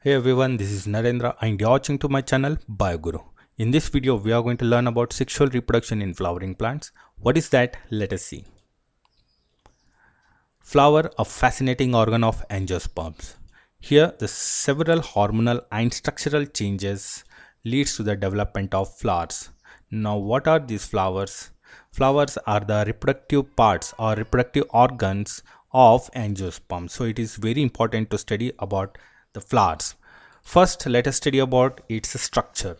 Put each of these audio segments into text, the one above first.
Hey everyone, this is Narendra and you're watching to my channel BioGuru. In this video, we are going to learn about sexual reproduction in flowering plants. What is that? Let us see. Flower, a fascinating organ of angiosperms. Here, the several hormonal and structural changes leads to the development of flowers. Now, what are these flowers? Flowers are the reproductive parts or reproductive organs of angiosperms. So, it is very important to study about the flowers. First, let us study about its structure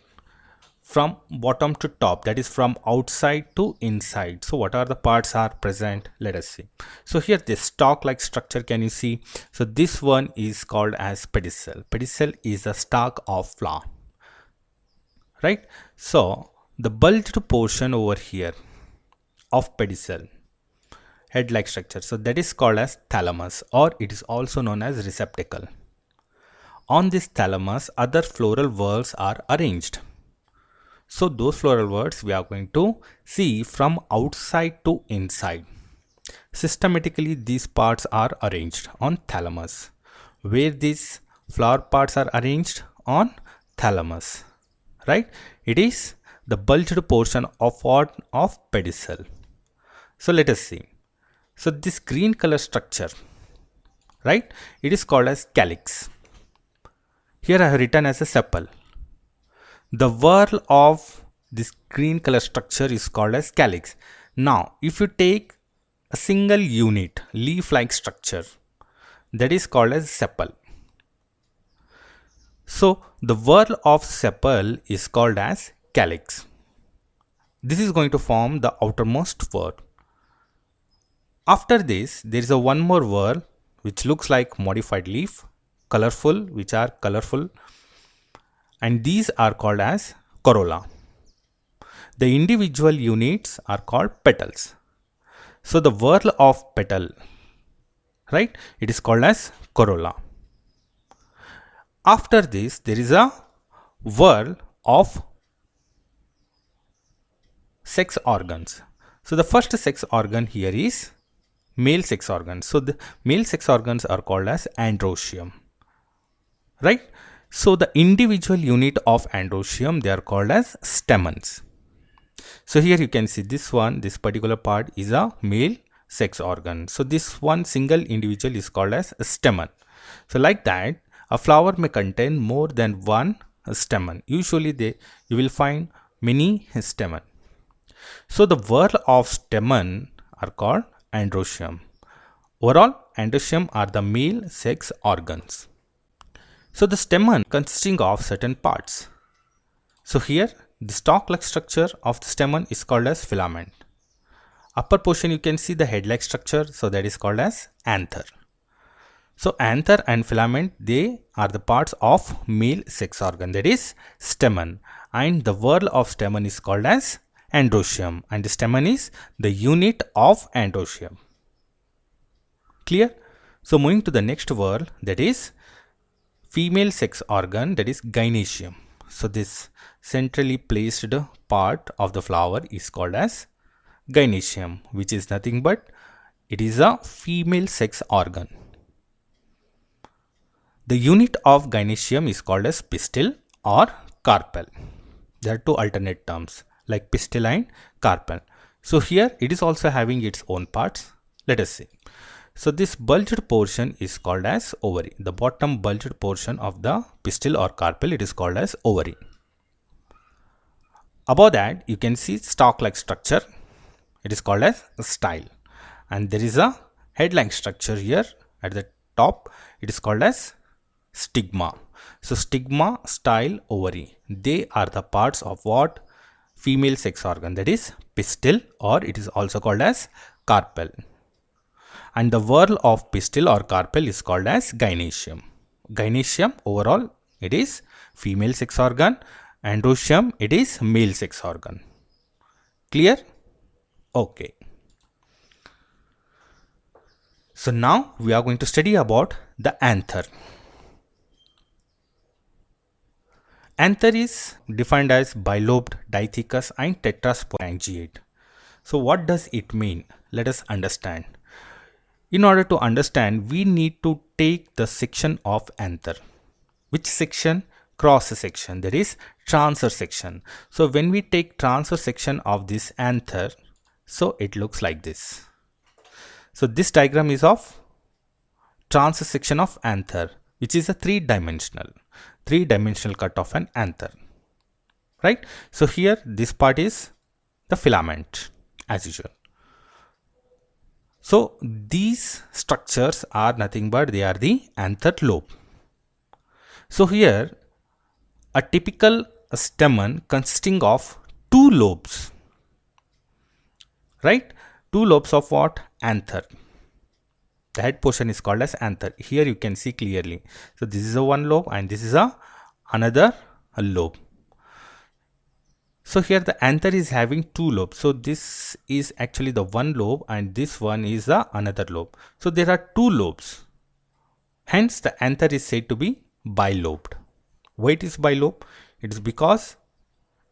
from bottom to top, that is from outside to inside. So what are the parts are present? Let us see. So here this stalk like structure, can you see? So this one is called as pedicel. Pedicel is the stalk of flower, right? So the bulged portion over here of pedicel, head like structure, so that is called as thalamus, or it is also known as receptacle. On this thalamus, other floral whorls are arranged. So those floral whorls we are going to see from outside to inside. Systematically, these parts are arranged on thalamus. Where these flower parts are arranged? On thalamus, right? It is the bulged portion of what? Of pedicel. So let us see. So this green color structure, right? It is called as calyx. Here I have written as a sepal. The whorl of this green color structure is called as calyx. Now, if you take a single unit leaf-like structure, that is called as sepal. So, the whorl of sepal is called as calyx. This is going to form the outermost whorl. After this, there is a one more whorl which looks like modified leaf, colorful, which are colorful, and these are called as corolla. The individual units are called petals. So the whorl of petal, right, it is called as corolla. After this, there is a whorl of sex organs. So the first sex organ here is male sex organs. So the male sex organs are called as androecium, right? So the individual unit of androecium, they are called as stamens. So here you can see this one, this particular part is a male sex organ. So this one single individual is called as a stamen. So like that, a flower may contain more than one stamen. Usually you will find many stamen. So the whorl of stamen are called androecium. Overall, androecium are the male sex organs. So the stamen consisting of certain parts. So here the stalk-like structure of the stamen is called as filament. Upper portion you can see the head-like structure, so that is called as anther. So anther and filament, they are the parts of male sex organ, that is stamen, and the whorl of stamen is called as androecium, and the stamen is the unit of androecium. Clear? So moving to the next whorl, that is female sex organ, that is gynoecium. So this centrally placed part of the flower is called as gynoecium, which is nothing but it is a female sex organ. The unit of gynoecium is called as pistil or carpel. There are two alternate terms like pistil and carpel. So here it is also having its own parts. Let us see. So this bulged portion is called as ovary. The bottom bulged portion of the pistil or carpel, it is called as ovary. Above that you can see stalk-like structure. It is called as style. And there is a head-like structure here at the top. It is called as stigma. So stigma, style, ovary, they are the parts of what? Female sex organ, that is pistil, or it is also called as carpel. And the whorl of pistil or carpel is called as gynoecium. Gynoecium overall it is female sex organ, androecium it is male sex organ. Clear? Okay. So now we are going to study about the anther. Anther is defined as bilobed, dithecous and tetrasporangiate. So what does it mean? Let us understand. In order to understand, we need to take the section of anther. which section? Cross section, that is transverse section. So when we take transverse section of this anther, so it looks like this. So this diagram is of transverse section of anther, which is a three-dimensional cut of an anther, right? So here this part is the filament as usual. So these structures are nothing but they are the anther lobe. So here a typical stamen consisting of two lobes, right? Two lobes of what? Anther. The head portion is called as anther. Here you can see clearly. So this is a one lobe and this is another lobe. So here the anther is having two lobes. So this is actually the one lobe and this one is the another lobe. So there are two lobes. Hence the anther is said to be bilobed. Why it is bilobe? It is because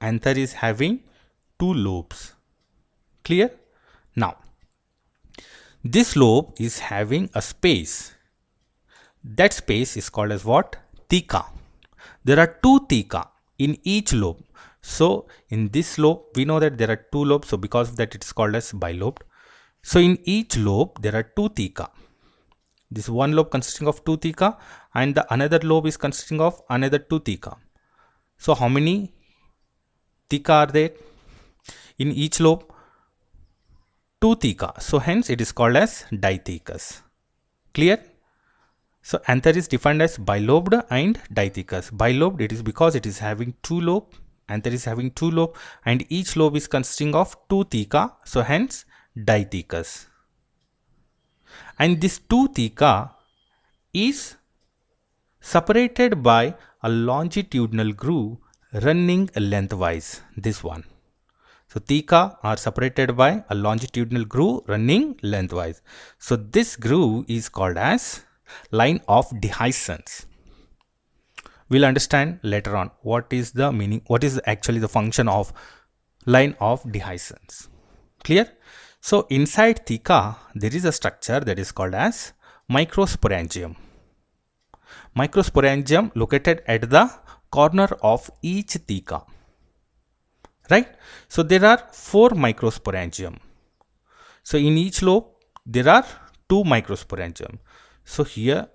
anther is having two lobes. Clear? Now, this lobe is having a space. That space is called as what? Theca. There are two theca in each lobe. So in this lobe, we know that there are two lobes. So because of that, it's called as bilobed. So in each lobe, there are two theca. This one lobe consisting of two theca and the another lobe is consisting of another two theca. So how many theca are there? In each lobe, two theca. So hence it is called as dithecous. Clear? So anther is defined as bilobed and dithecous. Bilobed, it is because it is having two lobe. Anther is having two lobe and each lobe is consisting of two theca. So hence dithecous. And this two theca is separated by a longitudinal groove running lengthwise. This one. So theca are separated by a longitudinal groove running lengthwise. So this groove is called as line of dehiscence. We'll understand later on what is the meaning, what is actually the function of line of dehiscence. Clear? So inside theca, there is a structure that is called as microsporangium. Microsporangium located at the corner of each theca. Right? So there are four microsporangium. So in each lobe, there are two microsporangium. So here,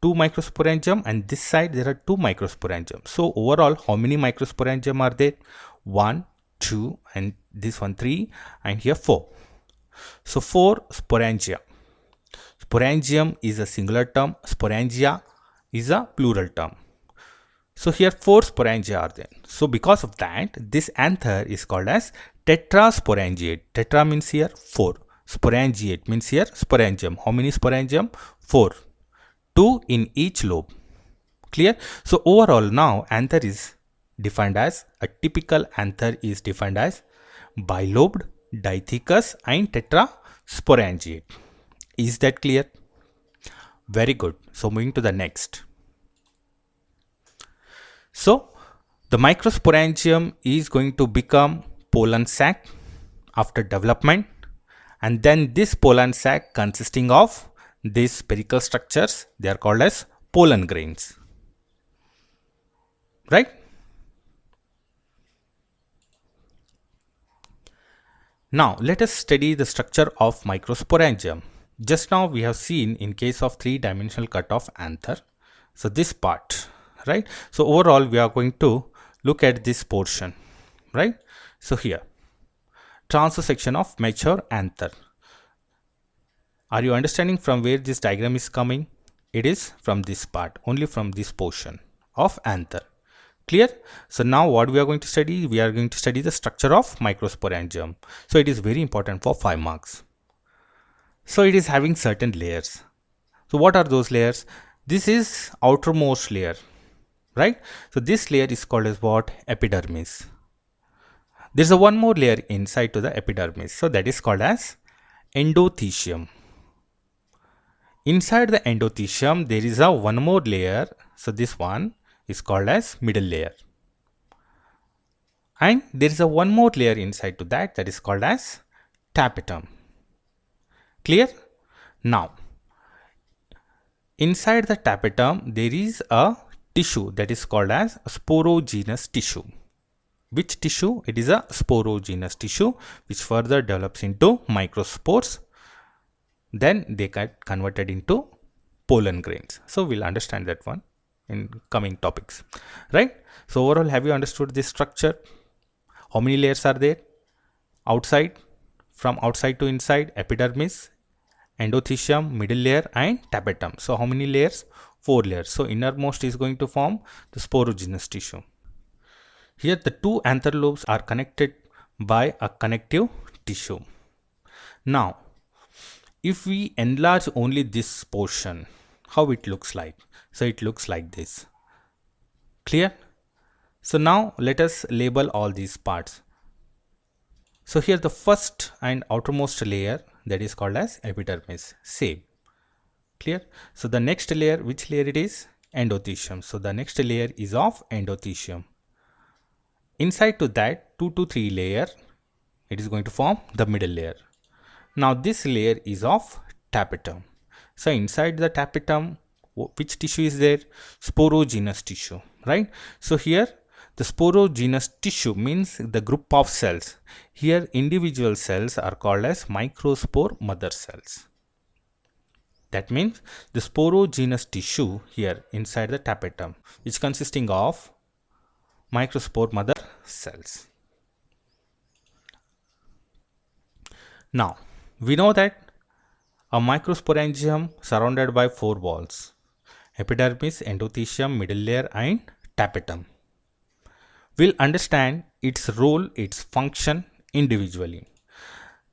two microsporangium and this side there are two microsporangium. So overall, how many microsporangium are there? 1, 2 and this one 3 and here 4. So 4 sporangia. Sporangium is a singular term. Sporangia is a plural term. So here 4 sporangia are there. So because of that, this anther is called as tetrasporangiate. Tetra means here 4. Sporangiate means here sporangium. How many sporangium? 4. 2 in each lobe. Clear? So overall now anther is defined as, a typical anther is defined as bilobed, dithecous and tetrasporangiate. Is that clear? Very good. So moving to the next. So the microsporangium is going to become pollen sac after development, and then this pollen sac consisting of these spherical structures, they are called as pollen grains. Right? Now let us study the structure of microsporangium. Just now we have seen in case of three-dimensional cut of anther. So this part, right? So overall we are going to look at this portion, right? So here, transverse section of mature anther. Are you understanding from where this diagram is coming? It is from this part, only from this portion of anther. Clear? So now what we are going to study? We are going to study the structure of microsporangium. So it is very important for 5 marks. So it is having certain layers. So what are those layers? This is outermost layer, right? So this layer is called as what? Epidermis. There is a one more layer inside to the epidermis. So that is called as endothecium. Inside the endothecium, there is a one more layer. So this one is called as middle layer. And there is a one more layer inside to that, that is called as tapetum. Clear? Now, inside the tapetum, there is a tissue that is called as sporogenous tissue. Which tissue? It is a sporogenous tissue which further develops into microspores. Then they get converted into pollen grains. So we'll understand that one in coming topics, right? So overall, have you understood this structure? How many layers are there? Outside, from outside to inside, epidermis, endothecium, middle layer, and tapetum. So how many layers? 4 layers. So innermost is going to form the sporogenous tissue. Here the two anther lobes are connected by a connective tissue. Now, if we enlarge only this portion, how it looks like? So it looks like this. Clear? So now let us label all these parts. So here the first and outermost layer, that is called as epidermis. Same. Clear? So the next layer, which layer it is? Endothecium. So the next layer is of endothecium. Inside to that 2 to 3 layer, it is going to form the middle layer. Now this layer is of tapetum. So inside the tapetum, which tissue is there? Sporogenous tissue, right? So here the sporogenous tissue means the group of cells. Here individual cells are called as microspore mother cells. That means the sporogenous tissue here inside the tapetum, which consisting of microspore mother cells. Now we know that a microsporangium surrounded by 4 walls: epidermis, endothecium, middle layer, and tapetum. We'll understand its role, its function individually.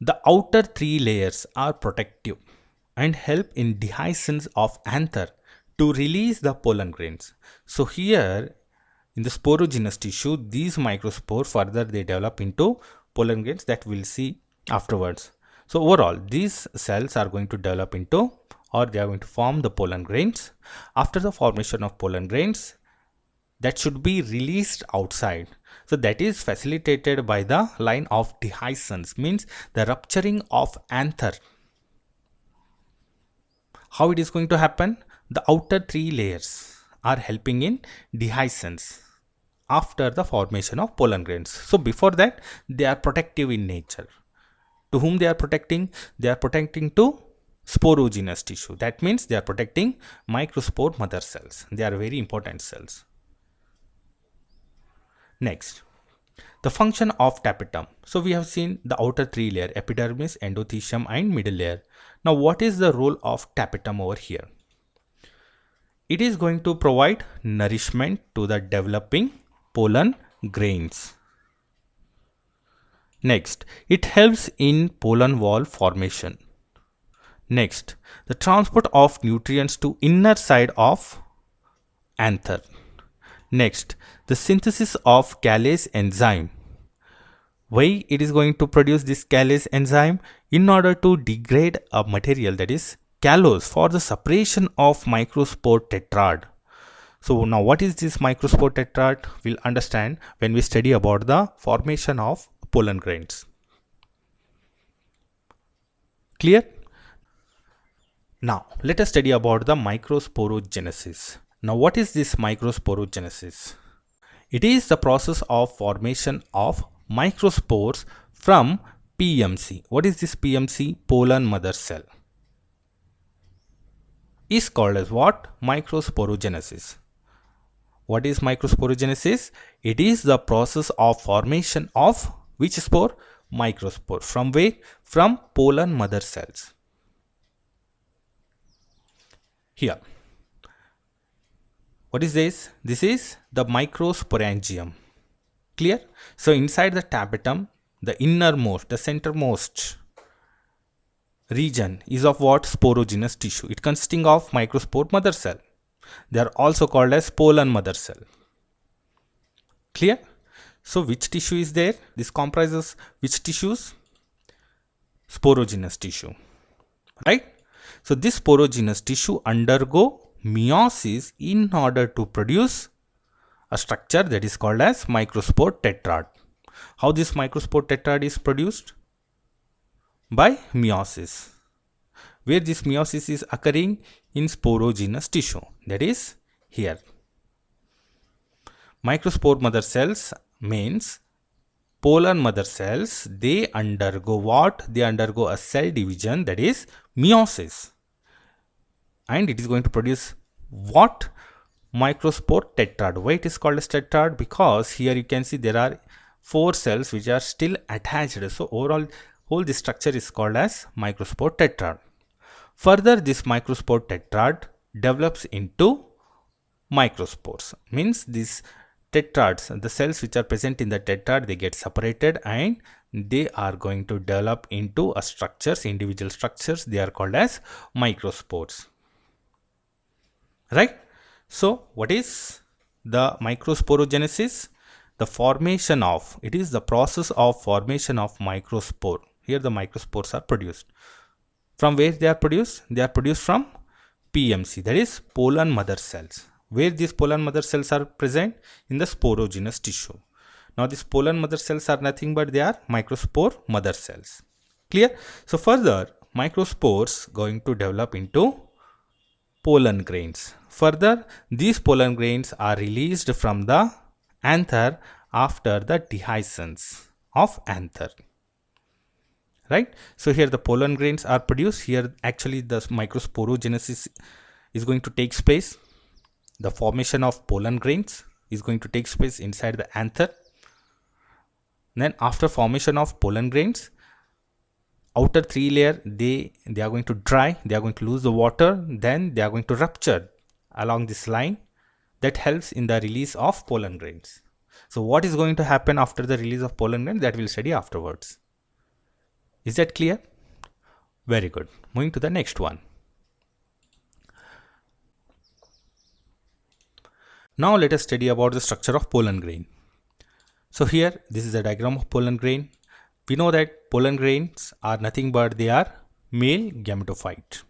The outer 3 layers are protective and help in dehiscence of anther to release the pollen grains. So here in the sporogenous tissue, these microspores further they develop into pollen grains that we'll see afterwards. So overall, these cells are going to develop into, or they are going to form the pollen grains. After the formation of pollen grains, that should be released outside. So that is facilitated by the line of dehiscence, means the rupturing of anther. How it is going to happen? The outer 3 layers are helping in dehiscence after the formation of pollen grains. So before that, they are protective in nature. To whom they are protecting? They are protecting to sporogenous tissue. That means they are protecting microspore mother cells. They are very important cells. Next, the function of tapetum. So we have seen the outer 3 layer: epidermis, endothecium, and middle layer. Now what is the role of tapetum over here? It is going to provide nourishment to the developing pollen grains. Next, it helps in pollen wall formation. Next, the transport of nutrients to inner side of anther. Next, the synthesis of callase enzyme. Why it is going to produce this callase enzyme? In order to degrade a material, that is callose, for the separation of microspore tetrad. So now what is this microspore tetrad? We'll understand when we study about the formation of pollen grains. Clear? Now let us study about the microsporogenesis. Now what is this microsporogenesis? It is the process of formation of microspores from PMC. What is this PMC? Pollen mother cell. Is called as what? Microsporogenesis. What is microsporogenesis? It is the process of formation of which spore? Microspore. From where? From pollen mother cells. Here, what is this? This is the microsporangium. Clear? So inside the tapetum, the innermost, the centermost region is of what? Sporogenous tissue. It consisting of microspore mother cell. They are also called as pollen mother cell. Clear? So which tissue is there? This comprises which tissues? Sporogenous tissue, right? So this sporogenous tissue undergo meiosis in order to produce a structure that is called as microspore tetrad. How this microspore tetrad is produced? By meiosis. Where this meiosis is occurring? In sporogenous tissue, that is here. Microspore mother cells means polar mother cells, they undergo what? They undergo a cell division, that is meiosis. And it is going to produce what? Microspore tetrad. Why it is called as tetrad? Because here you can see there are 4 cells which are still attached. So overall, whole this structure is called as microspore tetrad. Further, this microspore tetrad develops into microspores. Means these tetrads, the cells which are present in the tetrad, they get separated and they are going to develop into a structures, individual structures. They are called as microspores. Right? So what is the microsporogenesis? The formation of, it is the process of formation of microspore. Here the microspores are produced. From where they are produced? They are produced from PMC, that is pollen mother cells. Where these pollen mother cells are present? In the sporogenous tissue. Now these pollen mother cells are nothing but they are microspore mother cells. Clear? So further, microspores going to develop into pollen grains. Further, these pollen grains are released from the anther after the dehiscence of anther. Right? So here the pollen grains are produced. Here actually the microsporogenesis is going to take place. The formation of pollen grains is going to take place inside the anther. Then after formation of pollen grains, outer 3 layer they are going to dry, they are going to lose the water, then they are going to rupture along this line that helps in the release of pollen grains. So what is going to happen after the release of pollen grains, that we'll study afterwards. Is that clear? Very good. Moving to the next one. Now let us study about the structure of pollen grain. So here this is a diagram of pollen grain. We know that pollen grains are nothing but they are male gametophyte.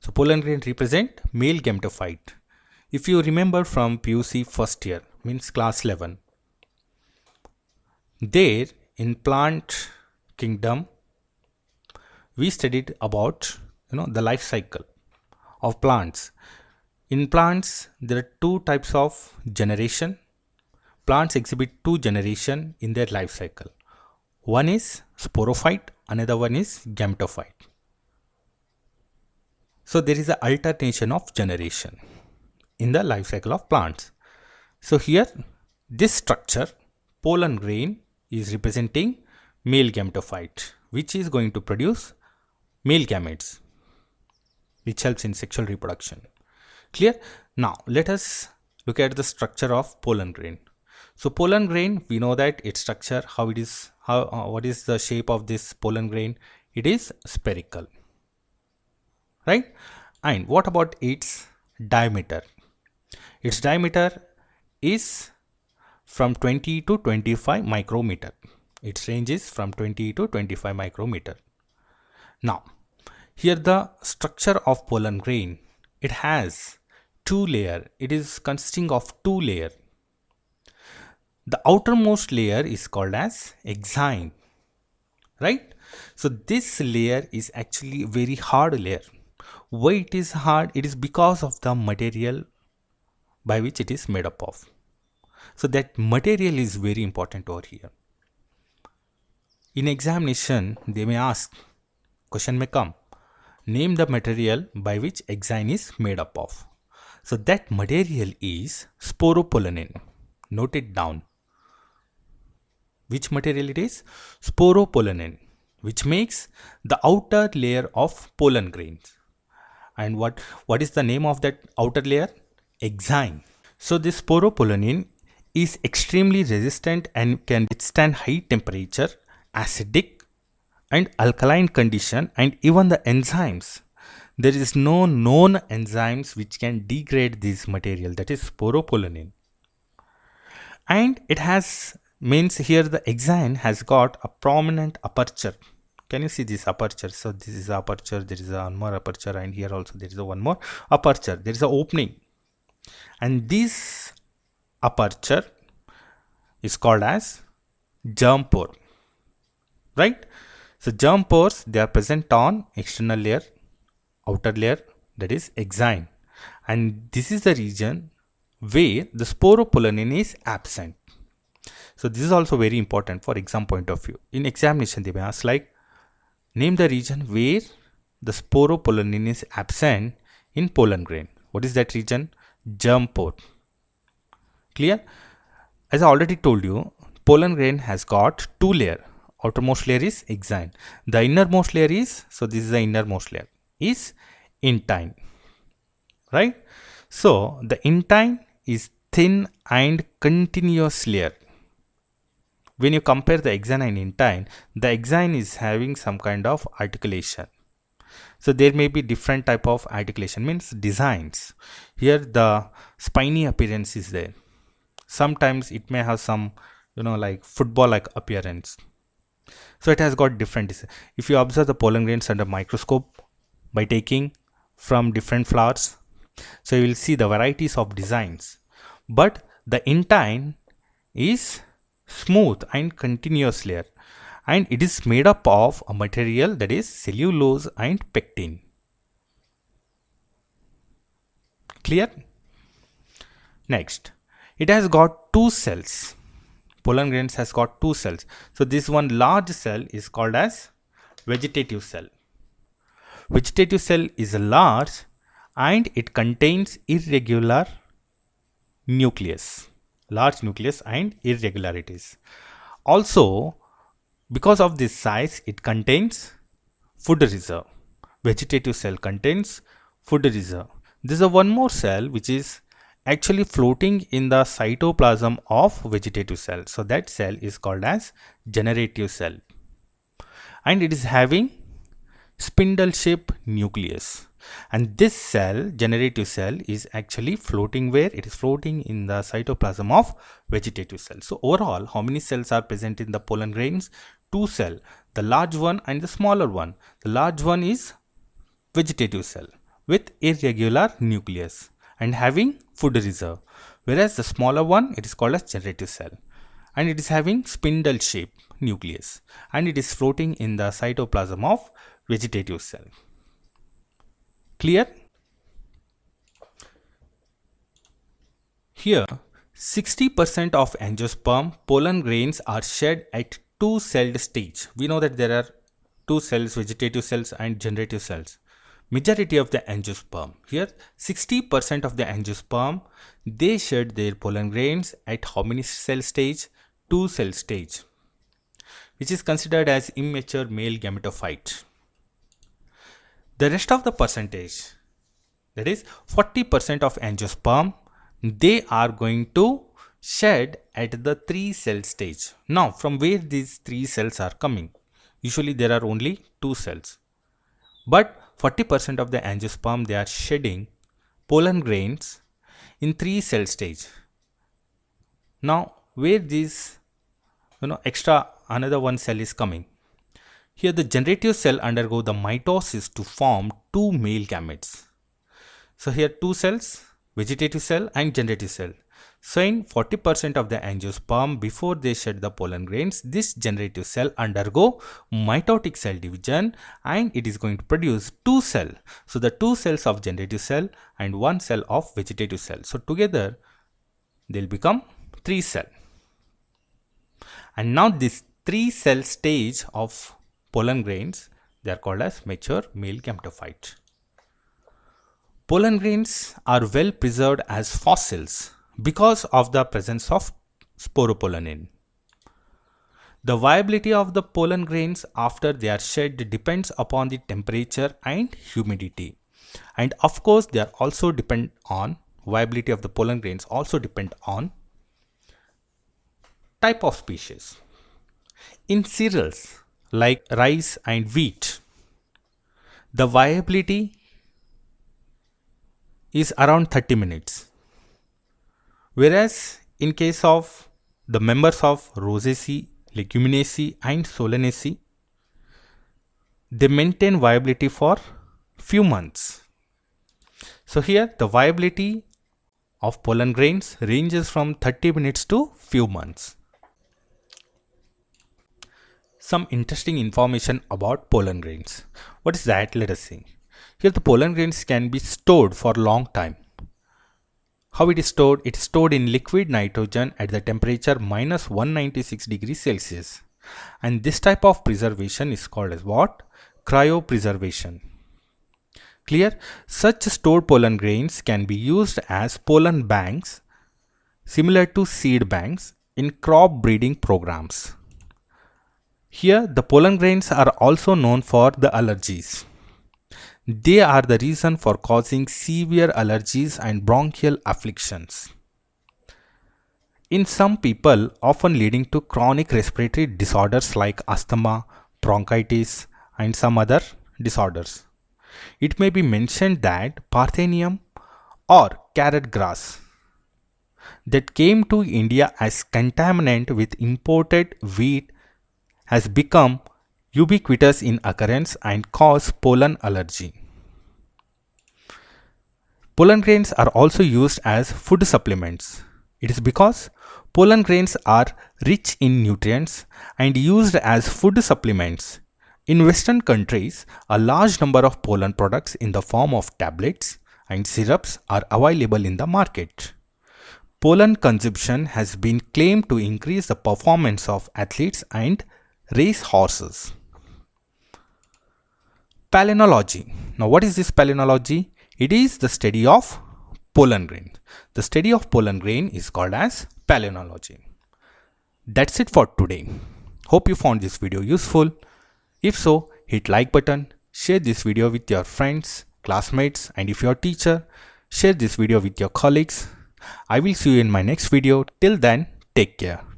So pollen grain represent male gametophyte. If you remember from PUC first year, means class 11, there in plant kingdom we studied about the life cycle of plants. In plants there are 2 types of generation. Plants exhibit 2 generation in their life cycle. One is sporophyte, another one is gametophyte. So there is an alternation of generation in the life cycle of plants. So here this structure, pollen grain, is representing male gametophyte, which is going to produce male gametes, which helps in sexual reproduction. Clear? Now let us look at the structure of pollen grain. So pollen grain, we know that its structure, how it is, what is the shape of this pollen grain? It is spherical, right? And what about its diameter? Its diameter is from 20 to 25 micrometer. Its range is from 20 to 25 micrometer. Now, here the structure of pollen grain, it has 2 layers. It is consisting of 2 layers. The outermost layer is called as exine, right? So this layer is actually a very hard layer. Why it is hard? It is because of the material by which it is made up of. So that material is very important over here. In examination, they may ask, question may come, name the material by which exine is made up of. So that material is sporopollenin. Note it down. Which material it is? Sporopollenin, which makes the outer layer of pollen grains. And what is the name of that outer layer? Exine. So this sporopollenin is extremely resistant and can withstand high temperature, acidic and alkaline condition, and even the enzymes. There is no known enzymes which can degrade this material, that is sporopollenin. And it has, means here the exine has got a prominent aperture. Can you see this aperture? So this is aperture, there is one more aperture, and here also there is one more aperture. There is an opening, and this aperture is called as germ pore, right? So germ pores, they are present on external layer, outer layer, that is exine, and this is the region where the sporopollenin is absent. So this is also very important for exam point of view. In examination, they may ask like, name the region where the sporopollenin is absent in pollen grain. What is that region? Germ pore. Clear? As I already told you, pollen grain has got two layers. Outermost layer is exine. The innermost layer is, so this is the innermost layer, is intine. Right? So the intine is thin and continuous layer. When you compare the exine and intine, the exine is having some kind of articulation. So there may be different type of articulation, means designs. Here the spiny appearance is there. Sometimes it may have some, like football like appearance. So it has got different. If you observe the pollen grains under microscope by taking from different flowers, so you will see the varieties of designs. But the intine is smooth and continuous layer, and it is made up of a material that is cellulose and pectin. Clear? Next, it has got two cells. Pollen grains has got two cells. So this one large cell is called as vegetative cell. Vegetative cell is large and it contains irregular nucleus, large nucleus and irregularities. Also, because of this size, it contains food reserve. Vegetative cell contains food reserve. This is a one more cell which is actually floating in the cytoplasm of vegetative cell. So that cell is called as generative cell, and it is having spindle shaped nucleus. And this cell, generative cell, is actually floating where? It is floating in the cytoplasm of vegetative cell. So overall, how many cells are present in the pollen grains? Two cells, the large one and the smaller one. The large one is vegetative cell with irregular nucleus and having food reserve, whereas the smaller one, it is called as generative cell, and it is having spindle shaped nucleus, and it is floating in the cytoplasm of vegetative cell. Clear? Here 60% of angiosperm pollen grains are shed at two-celled stage. We know that there are two cells, vegetative cells and generative cells. Majority of the angiosperm, here 60% of the angiosperm, they shed their pollen grains at how many cell stage? Two cell stage, which is considered as immature male gametophyte. The rest of the percentage, that is 40% of angiosperm, they are going to shed at the three cell stage. Now from where these three cells are coming? Usually there are only two cells, but 40% of the angiosperm, they are shedding pollen grains in three cell stage. Now where this extra another one cell is coming? Here the generative cell undergo the mitosis to form two male gametes. So here two cells, vegetative cell and generative cell. So in 40% of the angiosperm, before they shed the pollen grains, this generative cell undergo mitotic cell division and it is going to produce two cells. So the two cells of generative cell and one cell of vegetative cell. So together they'll become three cell. And now this three cell stage of pollen grains, they are called as mature male gametophyte. Pollen grains are well preserved as fossils because of the presence of sporopollenin. The viability of the pollen grains after they are shed depends upon the temperature and humidity. And of course, they are also depend on viability of the pollen grains also depend on type of species. In cereals like rice and wheat, the viability is around 30 minutes. Whereas in case of the members of Rosaceae, Leguminosae and Solanaceae, they maintain viability for few months. So here the viability of pollen grains ranges from 30 minutes to few months. Some interesting information about pollen grains. What is that? Let us see. Here the pollen grains can be stored for a long time. How it is stored? It is stored in liquid nitrogen at the temperature minus 196 degrees Celsius. And this type of preservation is called as what? Cryopreservation. Clear? Such stored pollen grains can be used as pollen banks similar to seed banks in crop breeding programs. Here the pollen grains are also known for the allergies. They are the reason for causing severe allergies and bronchial afflictions in some people, often leading to chronic respiratory disorders like asthma, bronchitis, and some other disorders. It may be mentioned that Parthenium or carrot grass that came to India as contaminant with imported wheat has become ubiquitous in occurrence and cause pollen allergy. Pollen grains are also used as food supplements. It is because pollen grains are rich in nutrients and used as food supplements. In Western countries, a large number of pollen products in the form of tablets and syrups are available in the market. Pollen consumption has been claimed to increase the performance of athletes and race horses. Palynology. Now, what is this palynology? It is the study of pollen grain. The study of pollen grain is called as palynology. That's it for today. Hope you found this video useful. If so, hit like button, share this video with your friends, classmates, and if you're a teacher, share this video with your colleagues. I will see you in my next video. Till then, take care.